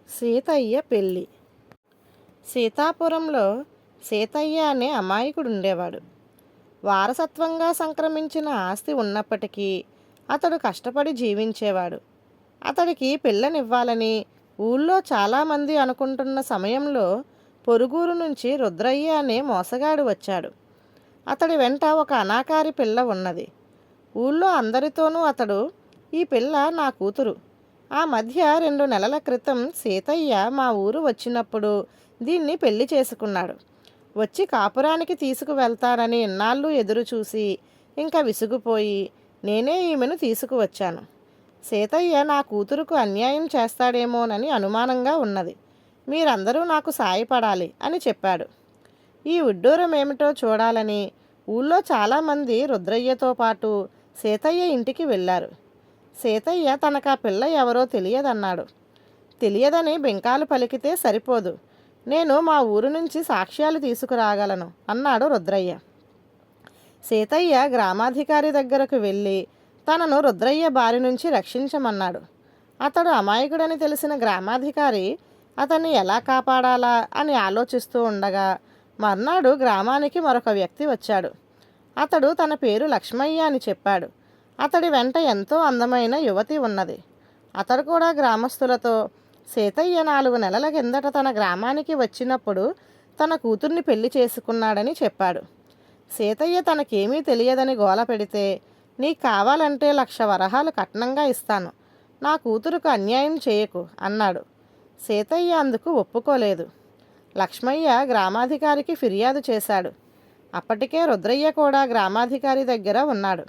సీతయ్య పెళ్ళి. సీతాపురంలో సీతయ్య అనే అమాయకుడు ఉండేవాడు. వారసత్వంగా సంక్రమించిన ఆస్తి ఉన్నప్పటికీ అతడు కష్టపడి జీవించేవాడు. అతడికి పిల్లనివ్వాలని ఊళ్ళో చాలామంది అనుకుంటున్న సమయంలో పొరుగురు నుంచి రుద్రయ్య అనే మోసగాడు వచ్చాడు. అతడి వెంట ఒక అనాకారి పిల్ల ఉన్నది. ఊళ్ళో అందరితోనూ అతడు, ఈ పిల్ల నా కూతురు. ఆ మధ్య 2 నెలల క్రితం సీతయ్య మా ఊరు వచ్చినప్పుడు దీన్ని పెళ్లి చేసుకున్నాడు. వచ్చి కాపురానికి తీసుకువెళ్తానని ఇన్నాళ్ళు ఎదురుచూసి ఇంకా విసుగుపోయి నేనే ఈమెను తీసుకువచ్చాను. సీతయ్య నా కూతురుకు అన్యాయం చేస్తాడేమోనని అనుమానంగా ఉన్నది. మీరందరూ నాకు సాయపడాలి అని చెప్పాడు. ఈ విడ్డూరం ఏమిటో చూడాలని ఊళ్ళో చాలామంది రుద్రయ్యతో పాటు సీతయ్య ఇంటికి వెళ్ళారు. సీతయ్య తనకు ఆ పిల్ల ఎవరో తెలియదన్నాడు. తెలియదని బెంకాలు పలికితే సరిపోదు, నేను మా ఊరు నుంచి సాక్ష్యాలు తీసుకురాగలను అన్నాడు రుద్రయ్య. సీతయ్య గ్రామాధికారి దగ్గరకు వెళ్ళి తనను రుద్రయ్య బారి నుంచి రక్షించమన్నాడు. అతడు అమాయకుడని తెలిసిన గ్రామాధికారి అతన్ని ఎలా కాపాడాలా అని ఆలోచిస్తూ ఉండగా మర్నాడు గ్రామానికి మరొక వ్యక్తి వచ్చాడు. అతడు తన పేరు లక్ష్మయ్య అని చెప్పాడు. అతడి వెంట ఎంతో అందమైన యువతి ఉన్నది. అతడు కూడా గ్రామస్తులతో సీతయ్య 4 నెలల కిందట తన గ్రామానికి వచ్చినప్పుడు తన కూతుర్ని పెళ్లి చేసుకున్నాడని చెప్పాడు. సీతయ్య తనకేమీ తెలియదని గోల పెడితే, నీకు కావాలంటే 1,00,000 వరహాలు కట్నంగా ఇస్తాను, నా కూతురుకు అన్యాయం చేయకు అన్నాడు. సీతయ్య అందుకు ఒప్పుకోలేదు. లక్ష్మయ్య గ్రామాధికారికి ఫిర్యాదు చేశాడు. అప్పటికే రుద్రయ్య కూడా గ్రామాధికారి దగ్గర ఉన్నాడు.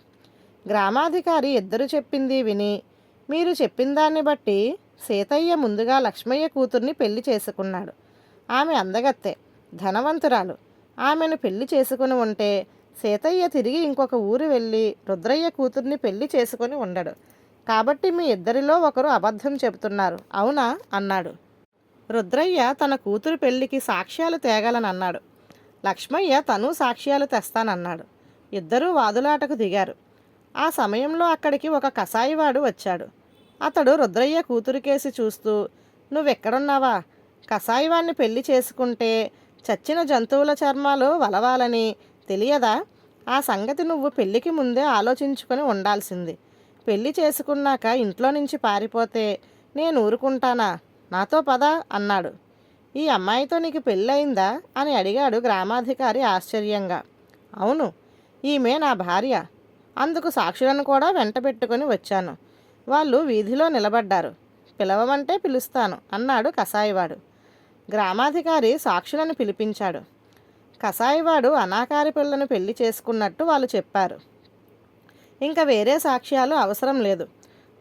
గ్రామాధికారి ఇద్దరు చెప్పింది విని, మీరు చెప్పిన దాన్ని బట్టి సీతయ్య ముందుగా లక్ష్మయ్య కూతుర్ని పెళ్లి చేసుకున్నాడు. ఆమె అందగత్తె, ధనవంతురాలు. ఆమెను పెళ్లి చేసుకుని ఉంటే సీతయ్య తిరిగి ఇంకొక ఊరు వెళ్ళి రుద్రయ్య కూతుర్ని పెళ్లి చేసుకుని ఉండడు. కాబట్టి మీ ఇద్దరిలో ఒకరు అబద్ధం చెబుతున్నారు, అవునా అన్నాడు. రుద్రయ్య తన కూతురు పెళ్లికి సాక్ష్యాలు తేగలనన్నాడు. లక్ష్మయ్య తను సాక్ష్యాలు తెస్తానన్నాడు. ఇద్దరూ వాదులాటకు దిగారు. ఆ సమయంలో అక్కడికి ఒక కసాయివాడు వచ్చాడు. అతడు రుద్రయ్య కూతురికేసి చూస్తూ, నువ్వెక్కడున్నావా? కసాయివాణ్ణి పెళ్లి చేసుకుంటే చచ్చిన జంతువుల చర్మాలు వలవాలని తెలియదా? ఆ సంగతి నువ్వు పెళ్లికి ముందే ఆలోచించుకొని ఉండాల్సింది. పెళ్లి చేసుకున్నాక ఇంట్లో నుంచి పారిపోతే నేను ఊరుకుంటానా? నాతో పద అన్నాడు. ఈ అమ్మాయితో నీకు పెళ్ళయిందా అని అడిగాడు గ్రామాధికారి ఆశ్చర్యంగా. అవును, ఈమె నా భార్య. అందుకు సాక్షులను కూడా వెంట పెట్టుకొని వచ్చాను. వాళ్ళు వీధిలో నిలబడ్డారు. పిలవమంటే పిలుస్తాను అన్నాడు కసాయివాడు. గ్రామాధికారి సాక్షులను పిలిపించాడు. కసాయివాడు అనాకారి పిల్లను పెళ్లి చేసుకున్నట్టు వాళ్ళు చెప్పారు. ఇంకా వేరే సాక్ష్యాలు అవసరం లేదు.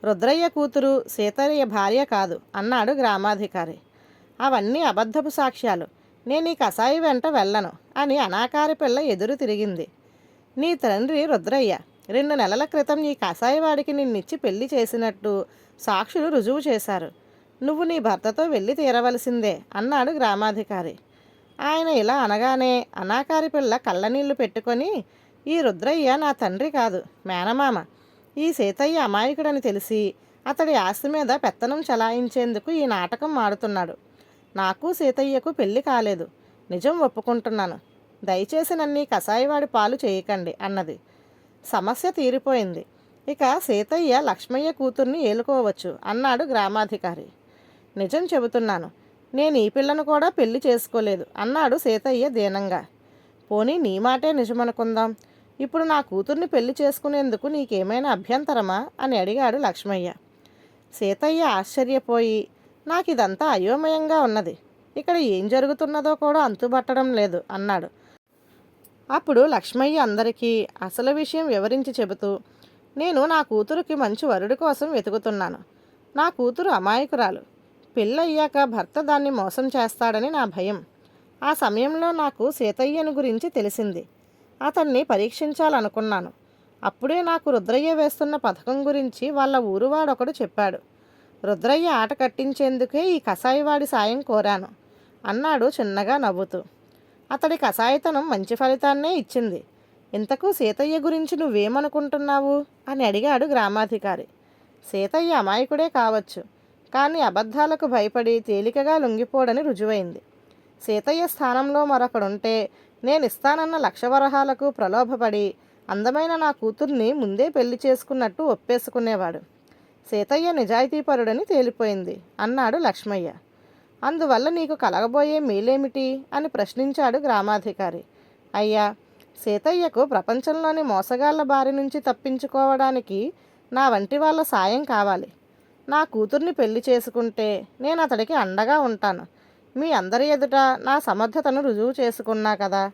రుద్రయ్య కూతురు సీతయ్య భార్య కాదు అన్నాడు గ్రామాధికారి. అవన్నీ అబద్ధపు సాక్ష్యాలు. నేను ఈ కసాయి వెంట వెళ్ళను అని అనాకారి పిల్ల ఎదురు తిరిగింది. నీ తండ్రి రుద్రయ్య 2 నెలల క్రితం ఈ కసాయివాడికి నిన్నిచ్చి పెళ్లి చేసినట్టు సాక్షులు రుజువు చేశారు. నువ్వు నీ భర్తతో వెళ్ళి తీరవలసిందే అన్నాడు గ్రామాధికారి. ఆయన ఇలా అనగానే అనాకారి పిల్ల కళ్ళనీళ్లు పెట్టుకొని, ఈ రుద్రయ్య నా తండ్రి కాదు, మేనమామ. ఈ సీతయ్య అమాయకుడని తెలిసి అతడి ఆస్తి మీద పెత్తనం చలాయించేందుకు ఈ నాటకం ఆడుతున్నాడు. నాకు సీతయ్యకు పెళ్లి కాలేదు, నిజం ఒప్పుకుంటున్నాను. దయచేసి నన్ను ఈ కసాయివాడి పాలు చేయకండి అన్నది. సమస్య తీరిపోయింది. ఇక సీతయ్య లక్ష్మయ్య కూతుర్ని ఏలుకోవచ్చు అన్నాడు గ్రామాధికారి. నిజం చెబుతున్నాను, నేను ఈ పిల్లను కూడా పెళ్లి చేసుకోలేదు అన్నాడు సీతయ్య దీనంగా. పోనీ నీ మాటే నిజమనుకుందాం. ఇప్పుడు నా కూతుర్ని పెళ్లి చేసుకునేందుకు నీకేమైనా అభ్యంతరమా అని అడిగాడు లక్ష్మయ్య. సీతయ్య ఆశ్చర్యపోయి, నాకు ఇదంతా అయోమయంగా ఉన్నది, ఇక్కడ ఏం జరుగుతున్నదో కూడా అంతుబట్టడం లేదు అన్నాడు. అప్పుడు లక్ష్మయ్య అందరికీ అసలు విషయం వివరించి చెబుతూ, నేను నా కూతురుకి మంచి వరుడి కోసం వెతుకుతున్నాను. నా కూతురు అమాయకురాలు. పెళ్ళయ్యాక భర్త దాన్ని మోసం చేస్తాడని నా భయం. ఆ సమయంలో నాకు సీతయ్యను గురించి తెలిసింది. అతన్ని పరీక్షించాలనుకున్నాను. అప్పుడే నాకు రుద్రయ్య వేస్తున్న పథకం గురించి వాళ్ళ ఊరువాడొకడు చెప్పాడు. రుద్రయ్య ఆట కట్టించేందుకే ఈ కసాయివాడి సాయం కోరాను అన్నాడు చిన్నగా నవ్వుతూ. అతడి కసాయితనం మంచి ఫలితాన్నే ఇచ్చింది. ఇంతకు సీతయ్య గురించి నువ్వేమనుకుంటున్నావు అని అడిగాడు గ్రామాధికారి. సీతయ్య అమాయకుడే కావచ్చు, కానీ అబద్ధాలకు భయపడి తేలికగా లొంగిపోడని రుజువైంది. సీతయ్య స్థానంలో మరొకడుంటే నేను ఇస్తానన్న లక్ష వరహాలకు ప్రలోభపడి అందమైన నా కూతుర్ని ముందే పెళ్లి చేసుకున్నట్టు ఒప్పేసుకునేవాడు. సీతయ్య నిజాయితీపరుడని తేలిపోయింది అన్నాడు లక్ష్మయ్య. అందువల్ల నీకు కలగబోయే మేలేమిటి అని ప్రశ్నించాడు గ్రామాధికారి. అయ్యా, సీతయ్యకు ప్రపంచంలోని మోసగాళ్ల బారి నుంచి తప్పించుకోవడానికి నా వంటి వాళ్ళ సాయం కావాలి. నా కూతుర్ని పెళ్లి చేసుకుంటే నేను అతడికి అండగా ఉంటాను. మీ అందరి ఎదుట నా సమర్థతను రుజువు చేసుకున్నా కదా.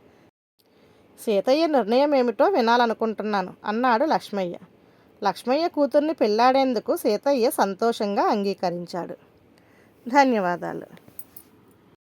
సీతయ్య నిర్ణయం ఏమిటో వినాలనుకుంటున్నాను అన్నాడు లక్ష్మయ్య. లక్ష్మయ్య కూతుర్ని పెళ్లాడేందుకు సీతయ్య సంతోషంగా అంగీకరించాడు. ధన్యవాదాలు.